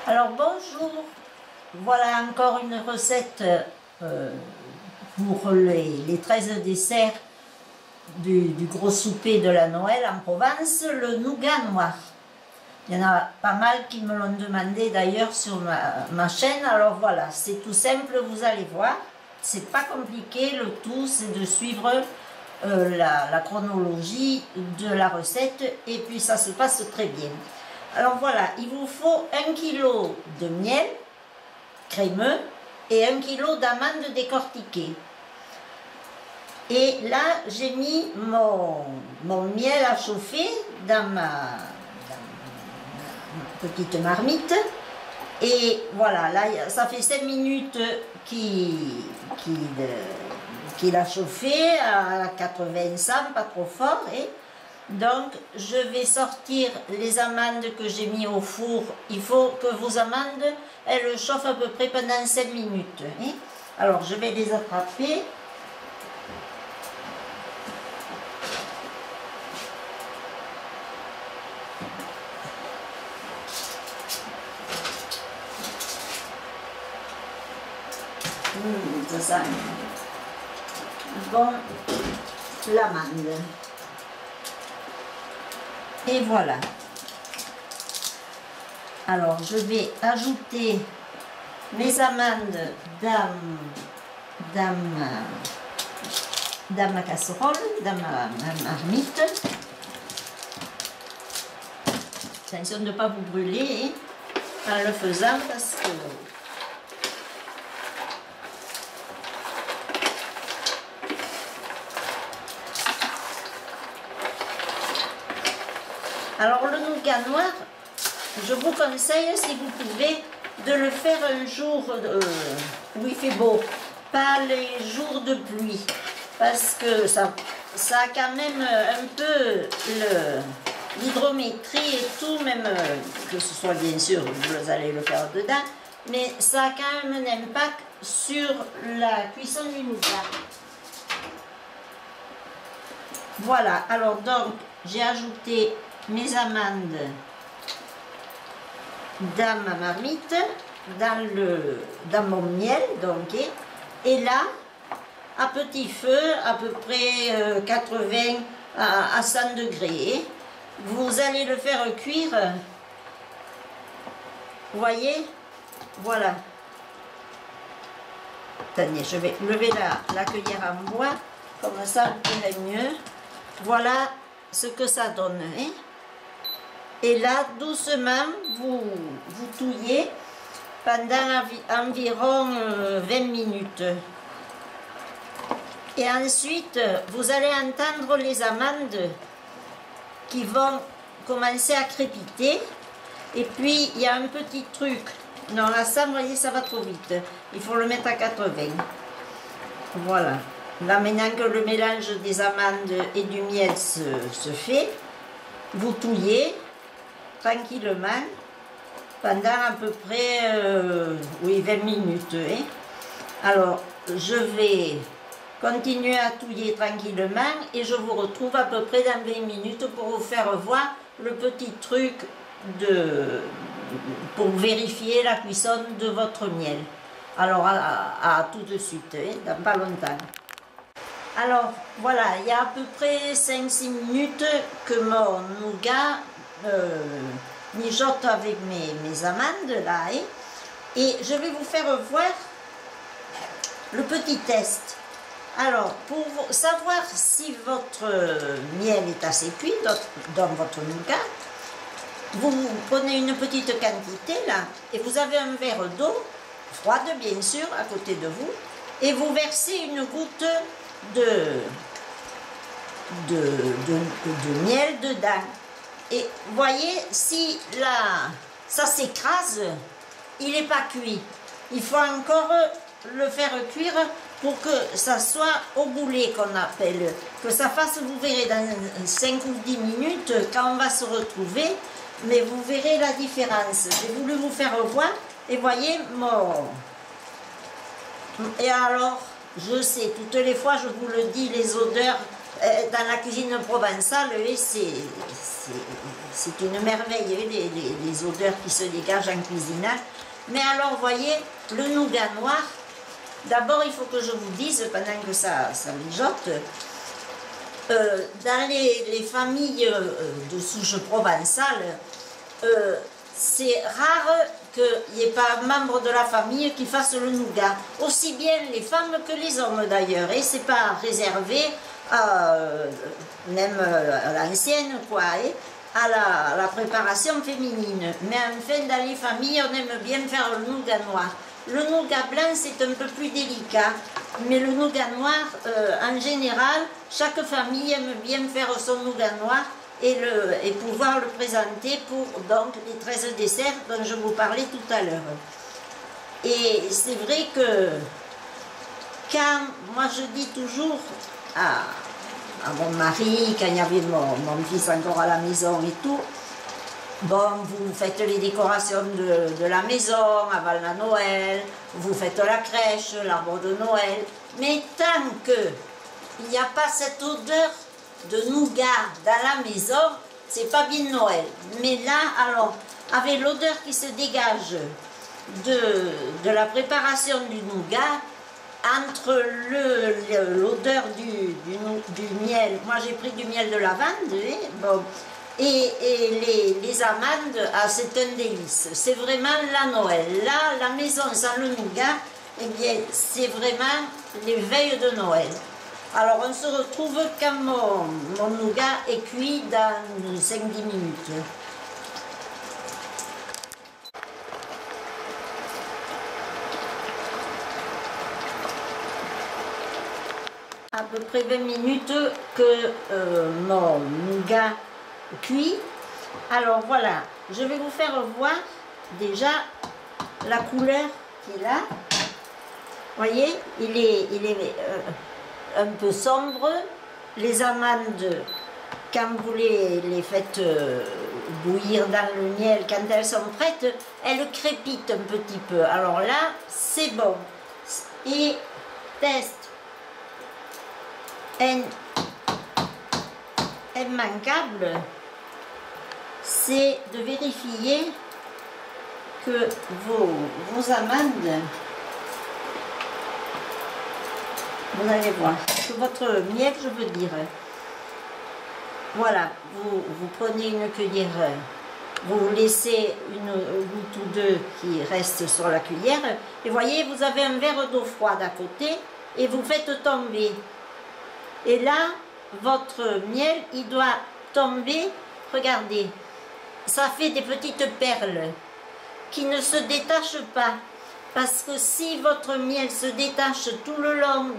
Alors bonjour, voilà encore une recette pour les 13 desserts du gros souper de la Noël en Provence, le nougat noir. Il y en a pas mal qui me l'ont demandé d'ailleurs sur ma chaîne, alors voilà, c'est tout simple, vous allez voir, c'est pas compliqué, le tout c'est de suivre la chronologie de la recette et puis ça se passe très bien. Alors voilà, il vous faut 1 kg de miel crémeux et 1 kg d'amandes décortiquées. Et là, j'ai mis mon miel à chauffer dans ma petite marmite. Et voilà, là, ça fait 5 minutes qu'il a chauffé à 80 100, pas trop fort. Et donc, je vais sortir les amandes que j'ai mis au four. Il faut que vos amandes, elles chauffent à peu près pendant 5 minutes. Hein. Alors, je vais les attraper. Ça sent bon l'amande. Et voilà. Alors, je vais ajouter mes amandes dans ma casserole, dans ma marmite. Attention de ne pas vous brûler en le faisant parce que alors le nougat noir, je vous conseille, si vous pouvez, de le faire un jour où il fait beau, pas les jours de pluie, parce que ça a quand même un peu l'hydrométrie et tout, même que ce soit bien sûr, vous allez le faire dedans, mais ça a quand même un impact sur la cuisson du nougat. Voilà, alors donc j'ai ajouté mes amandes dans ma marmite, dans mon miel, donc, et là, à petit feu, à peu près 80 à 100 degrés, vous allez le faire cuire, vous voyez, voilà. Attendez, je vais lever la cuillère en bois, comme ça vous verrez mieux, voilà ce que ça donne, hein. Et là, doucement, vous touillez pendant environ 20 minutes. Et ensuite, vous allez entendre les amandes qui vont commencer à crépiter. Et puis, il y a un petit truc. Non, là, ça, vous voyez, ça va trop vite. Il faut le mettre à 80. Voilà. Là, maintenant que le mélange des amandes et du miel se fait, vous touillez tranquillement pendant à peu près 20 minutes. Hein. Alors, je vais continuer à touiller tranquillement et je vous retrouve à peu près dans 20 minutes pour vous faire voir le petit truc pour vérifier la cuisson de votre miel. Alors, à tout de suite, hein, dans pas longtemps. Alors, voilà, il y a à peu près 5-6 minutes que mon nougat mijote avec mes amandes, là, hein, et je vais vous faire voir le petit test. Alors, pour savoir si votre miel est assez cuit dans votre nougat, vous prenez une petite quantité, là, et vous avez un verre d'eau, froide bien sûr, à côté de vous, et vous versez une goutte de miel dedans. Et voyez, si là ça s'écrase, il n'est pas cuit. Il faut encore le faire cuire pour que ça soit au boulet qu'on appelle. Que ça fasse, vous verrez dans 5 ou 10 minutes, quand on va se retrouver, mais vous verrez la différence. J'ai voulu vous faire voir et voyez Et alors, je sais, toutes les fois je vous le dis, les odeurs Dans la cuisine provençale, c'est une merveille, les odeurs qui se dégagent en cuisinage. Mais alors, vous voyez, le nougat noir, d'abord, il faut que je vous dise, pendant que ça mijote, dans les familles de souche provençale, c'est rare qu'il n'y ait pas un membre de la famille qui fasse le nougat. Aussi bien les femmes que les hommes d'ailleurs. Et c'est pas réservé même à l'ancienne, quoi, à la préparation féminine. Mais enfin, dans les familles, on aime bien faire le nougat noir. Le nougat blanc, c'est un peu plus délicat. Mais le nougat noir, en général, chaque famille aime bien faire son nougat noir et pouvoir le présenter pour donc les 13 desserts dont je vous parlais tout à l'heure. Et c'est vrai que quand moi je dis toujours à mon mari, quand il y avait mon fils encore à la maison et tout, bon, vous faites les décorations de la maison avant la Noël, vous faites la crèche, l'arbre de Noël, mais tant qu'il n'y a pas cette odeur de nougat dans la maison, c'est pas bien Noël. Mais là, alors, avec l'odeur qui se dégage de la préparation du nougat, entre l'odeur du miel, moi j'ai pris du miel de lavande, bon, et les amandes, c'est un délice. C'est vraiment la Noël. Là, la maison sans le nougat, eh bien, c'est vraiment les veilles de Noël. Alors, on se retrouve quand mon nougat est cuit dans 5-10 minutes. À peu près 20 minutes que mon nougat cuit. Alors voilà, je vais vous faire voir déjà la couleur qu'il a. Vous voyez, il est un peu sombre. Les amandes, quand vous les faites bouillir dans le miel, quand elles sont prêtes, elles crépitent un petit peu. Alors là, c'est bon. Et test immanquable, c'est de vérifier que vos amandes, vous allez voir, que votre miel, je veux dire, voilà, vous prenez une cuillère, vous laissez une goutte ou deux qui reste sur la cuillère, et voyez, vous avez un verre d'eau froide à côté, et vous faites tomber. Et là, votre miel, il doit tomber, regardez, ça fait des petites perles qui ne se détachent pas. Parce que si votre miel se détache tout le long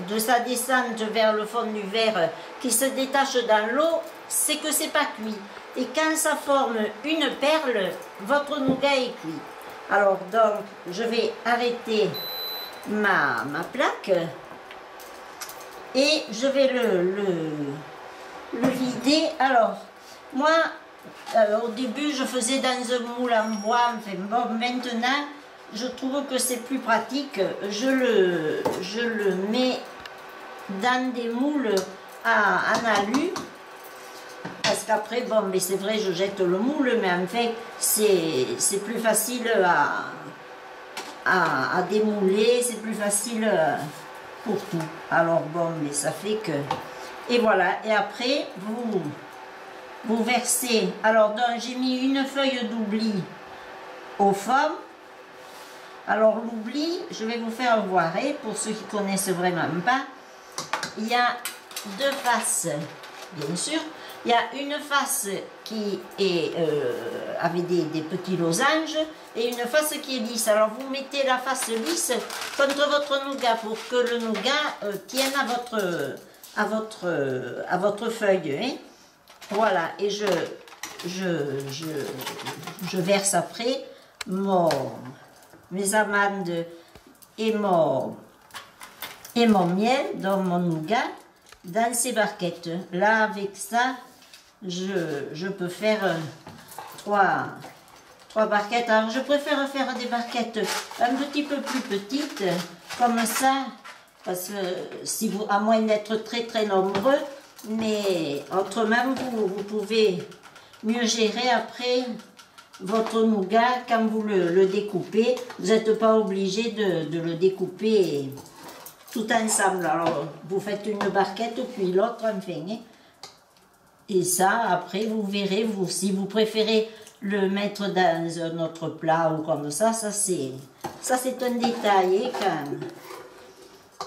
de sa descente vers le fond du verre, qui se détache dans l'eau, c'est que c'est pas cuit. Et quand ça forme une perle, votre nougat est cuit. Alors donc, je vais arrêter ma plaque et je vais le vider. Alors, moi, au début, je faisais dans un moule en bois. Enfin, bon, maintenant, je trouve que c'est plus pratique. Je le mets dans des moules en alu. Parce qu'après, bon, mais c'est vrai, je jette le moule, mais en fait, c'est plus facile à démouler, c'est plus facile pour tout. Alors bon, mais ça fait que... Et voilà, et après, vous versez... Alors, donc, j'ai mis une feuille d'oubli au fond. Alors, l'oubli, je vais vous faire voir, et pour ceux qui connaissent vraiment pas, il y a deux faces, bien sûr. Il y a une face qui est avec des petits losanges et une face qui est lisse. Alors vous mettez la face lisse contre votre nougat pour que le nougat tienne à votre feuille. Hein. Voilà, et je verse après mes amandes et mon miel dans mon nougat dans ces barquettes. Là, avec ça, je peux faire trois barquettes. Alors, je préfère faire des barquettes un petit peu plus petites. Comme ça, parce que si vous, à moins d'être très très nombreux, mais autrement vous pouvez mieux gérer après votre nougat quand vous le découpez. Vous n'êtes pas obligé de le découper tout ensemble. Alors vous faites une barquette puis l'autre enfin. Hein. Et ça après vous verrez, si vous préférez le mettre dans un autre plat ou comme ça c'est un détail hein, quand même.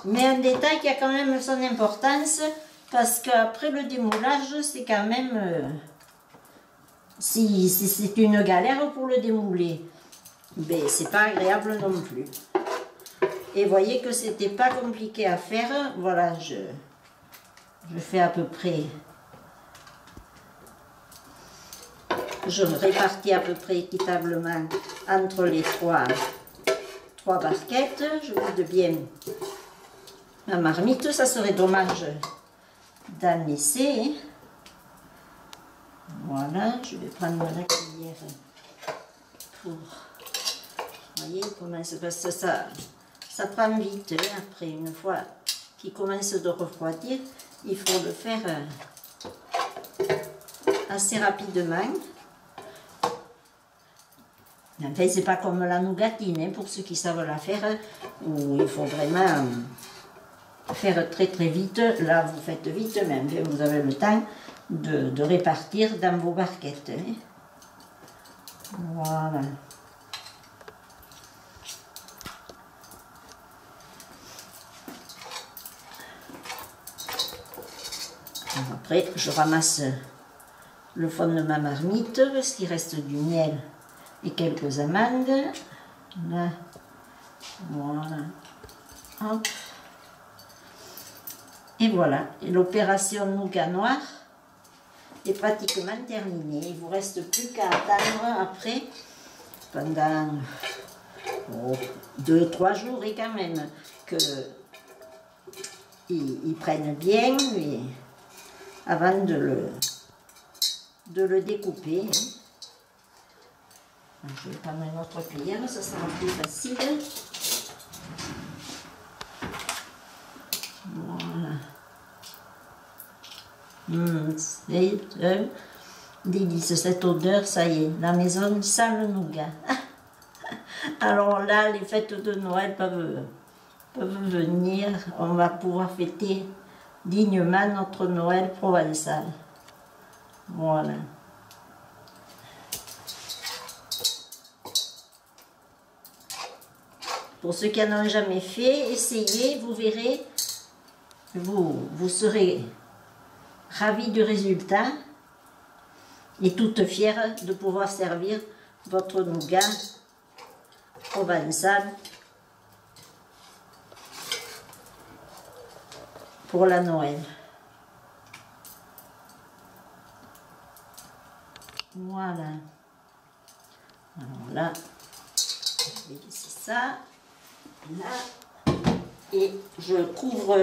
Mais un détail qui a quand même son importance parce qu'après le démoulage c'est quand même si c'est une galère pour le démouler, ben c'est pas agréable non plus. Et voyez que c'était pas compliqué à faire. Voilà, je fais à peu près, je répartis à peu près équitablement entre les trois barquettes. Je vide bien ma marmite, ça serait dommage d'en laisser. Hein. Voilà, je vais prendre la cuillère pour... Vous voyez comment ça passe, ça prend vite. Hein, après, une fois qu'il commence de refroidir, il faut le faire assez rapidement. Enfin, c'est pas comme la nougatine, hein, pour ceux qui savent la faire, où il faut vraiment faire très très vite. Là, vous faites vite même, vous avez le temps de répartir dans vos barquettes. Hein. Voilà. Après, je ramasse le fond de ma marmite parce qu'il reste du miel et quelques amandes. Là, voilà. Hop. Et voilà, l'opération nougat noir est pratiquement terminée. Il ne vous reste plus qu'à attendre après, pendant 2-3 jours et quand même, qu'ils prennent bien et avant de le découper. Je vais prendre une autre cuillère, ça sera plus facile. Voilà. C'est délice, cette odeur, ça y est, la maison sent le nougat. Alors là, les fêtes de Noël peuvent venir, on va pouvoir fêter dignement notre Noël provençal. Voilà. Pour ceux qui n'en ont jamais fait, essayez, vous verrez, vous serez ravis du résultat et toute fière de pouvoir servir votre nougat provençal pour la Noël. Voilà. Alors là, je vais laisser ça là et je couvre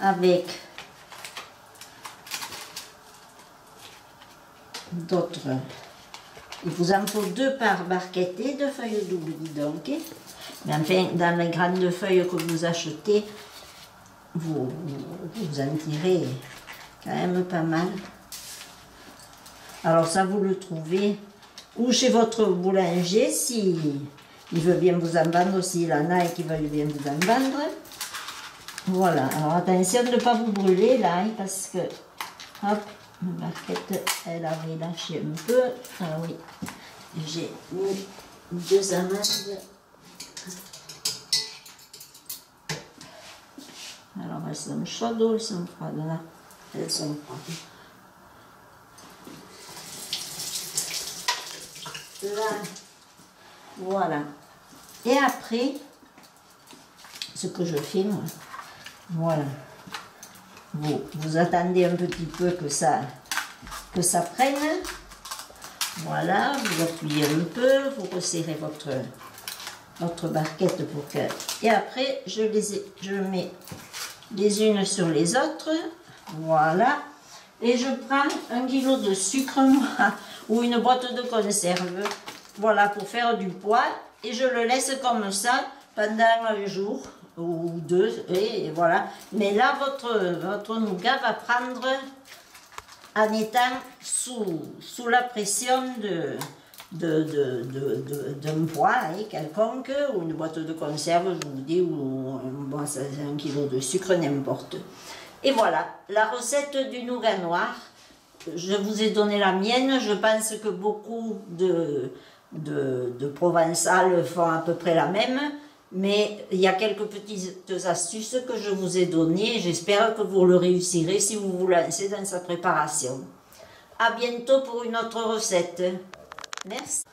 avec d'autres. Il vous en faut 2 par barquette et 2 feuilles doubles, donc. Mais enfin, dans les grandes feuilles que vous achetez, vous en tirez quand même pas mal. Alors ça, vous le trouvez ou chez votre boulanger, si il veut bien vous en vendre, s'il en a et qu'il veut bien vous en vendre. Voilà, alors attention de ne pas vous brûler là, parce que, hop, ma barquette, elle avait lâché un peu. Ah oui, j'ai mis 2 amandes. Alors elles sont chaudes ou elles sont froides là? Elles sont froides. Là, voilà. Et après, ce que je fais, moi, voilà. Vous attendez un petit peu que ça prenne. Voilà, vous appuyez un peu, vous resserrez votre barquette pour que... Et après, je mets les unes sur les autres. Voilà. Et je prends 1 kg de sucre noir ou une boîte de conserve. Voilà, pour faire du poids. Et je le laisse comme ça pendant un jour. ou 2, et voilà. Mais là, votre nougat va prendre en étant sous la pression d'un poids quelconque, ou une boîte de conserve, je vous dis, ou bon, c'est 1 kg de sucre, n'importe. Et voilà, la recette du nougat noir. Je vous ai donné la mienne. Je pense que beaucoup de Provençal font à peu près la même. Mais il y a quelques petites astuces que je vous ai données. J'espère que vous le réussirez si vous vous lancez dans sa préparation. À bientôt pour une autre recette. Merci.